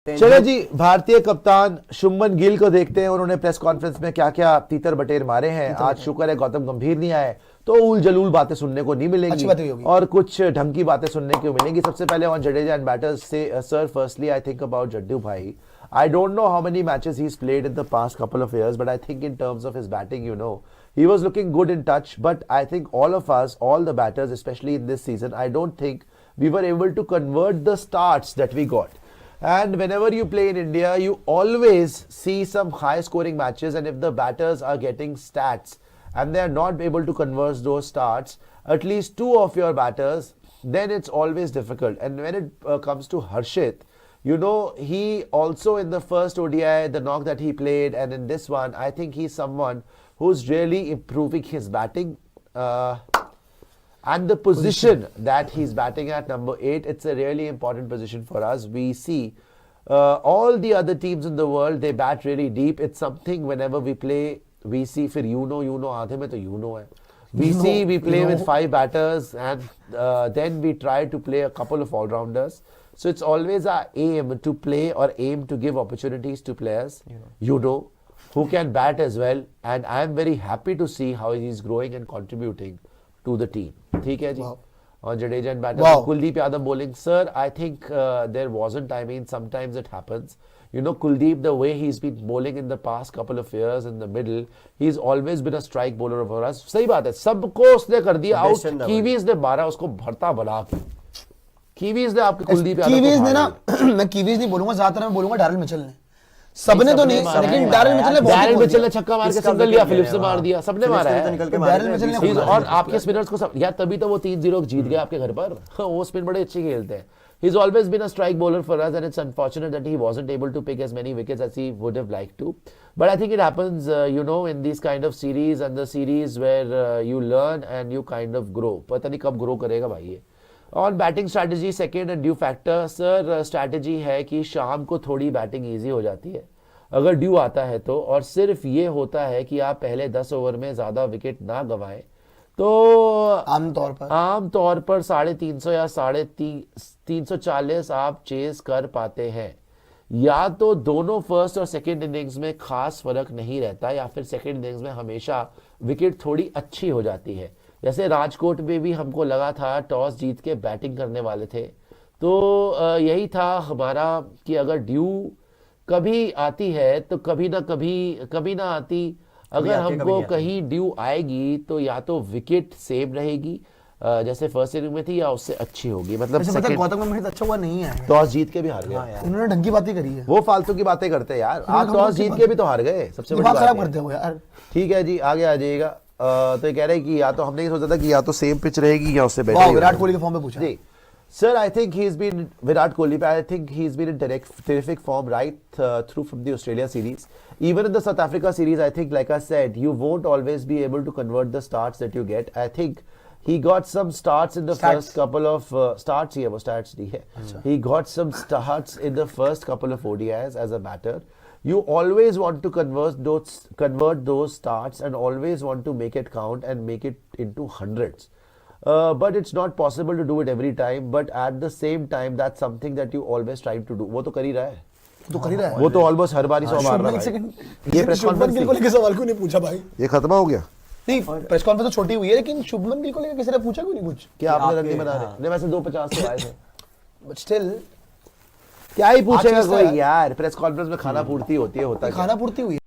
चलो जी, भारतीय कप्तान शुभमन गिल को देखते हैं उन्होंने प्रेस कॉन्फ्रेंस में क्या क्या तीतर बटेर मारे हैं। आज शुक्र है गौतम गंभीर नहीं आए तो उल जलूल बातें सुनने को नहीं मिलेंगी और कुछ ढंग की बातें सुनने को मिलेंगी। सबसे पहले ऑन जडेजा एंड बैटर्स से sir, firstly I think about Jaddu भाई. I don't know how many matches he's played in the past couple of years, but I think in terms of his batting, he was looking good in touch. But I think all of us, all the batters, especially in this season, I don't think we were able to convert the starts that we got. And whenever you play in India, you always see some high scoring matches, and if the batters are getting stats and they are not able to convert those starts, at least two of your batters, then it's always difficult. And when it comes to Harshit, he also in the first ODI, the knock that he played, and in this one, I think he's someone who's really improving his batting. And the position that he's batting at, number 8, it's a really important position for us. We see all the other teams in the world, they bat really deep. It's something whenever we play, we see, फिर आधे में तो है. We see, we play with 5 batters, and then we try to play a couple of all-rounders. So it's always our aim to play or aim to give opportunities to players, who can bat as well. And I am very happy to see how he's growing and contributing to the team. ठीक है जी. On Jadeja and batter, Kuldeep Yadav bowling. Sir, I think there wasn't. I mean, sometimes it happens. Kuldeep, the way he's been bowling in the past couple of years in the middle, he's always been a strike bowler for us. सही बात है. सबको उसने कर दिया out. Kiwis ने 12 उसको भरता बना के. कीवीज ने आपके कुलदीप यादव कीवीज ने ना मैं कीवीज नहीं बोलूंगा, ज्यादातर मैं बोलूंगा डैरिल मिचेल ने. सबने तो नहीं, लेकिन डैरिल मिचेल ने छक्का मार के सिंगल लिया, फिलिप्स ने मार दिया, सबने मारा है. डैरिल मिचेल ने और आपके स्पिनर्स को सब यार, तभी तो वो 3-0 जीत गए आपके घर पर. वो स्पिन बड़े अच्छे खेलते हैं. He's always been a strike bowler for us, and it's unfortunate that he wasn't able to pick as many wickets as he would have liked to. But I think it happens, in these kind of series, and the series where you learn and you kind of grow. पता नहीं कब grow करेगा भाई ये. On batting strategy, second and due factor, sir, strategy है कि शाम को थोड़ी बैटिंग ईजी हो जाती है अगर ड्यू आता है तो, और सिर्फ ये होता है कि आप पहले 10 ओवर में ज्यादा विकेट ना गवाएं तो आमतौर पर 350 या 340 आप चेस कर पाते हैं. या तो दोनों फर्स्ट और सेकंड इनिंग्स में खास फर्क नहीं रहता, या फिर सेकंड इनिंग्स में हमेशा विकेट थोड़ी अच्छी हो जाती है. जैसे राजकोट में भी हमको लगा था टॉस जीत के बैटिंग करने वाले थे, तो यही था हमारा कि अगर ड्यू कभी आती है तो कभी ना आती. अगर हमको कहीं ड्यू आएगी तो या तो विकेट सेम रहेगी जैसे फर्स्ट इनिंग में थी, या उससे अच्छी होगी. मतलब गौतम गंभीर अच्छा हुआ नहीं है, टॉस जीत के भी हार गए. उन्होंने ढंग की बातें करी है. वो फालतू की बातें करते हैं यार. आप टॉस जीत के भी तो हार गए, सबसे बड़ी खराब करते हो यार. ठीक है जी, आगे आ जाइएगा. तो ये कह रहे हैं कि या तो हमने सोचा था कि या तो सेम पिच रहेगी या उससे बेटर. विराट कोहली के फॉर्म पे पूछा जी. Sir, I think he's been Virat Kohli. I think he's been in terrific form right through from the Australia series. Even in the South Africa series, I think, like I said, you won't always be able to convert the starts that you get. I think he got some starts in the first couple of starts. Yeah, stats nahi hai. He got some starts in the first couple of ODIs as a batter. You always want to convert those starts and always want to make it count and make it into hundreds. But it's not possible to do it every time. But at the same time, that's something that you always try to do. वो तो कर ही रहा है. वो तो almost हर बारी 100 मार रहा है. ये प्रेस कॉन्फ्रेंस को लेकर सवाल क्यों नहीं पूछा भाई? ये खत्म हो गया. नहीं, प्रेस कॉन्फ्रेंस तो छोटी हुई है, लेकिन शुभमन गिल को लेकर किसी ने पूछा क्यों नहीं कुछ? क्या आपने रन नहीं बना रहे? नहीं, वैसे 250 से आए थे. बट स्टिल क्या ही पूछेगा कोई यार. प्रेस कॉन्फ्रेंस में खाना पूर्ति होती है, होता है. खाना पूर्ति हुई.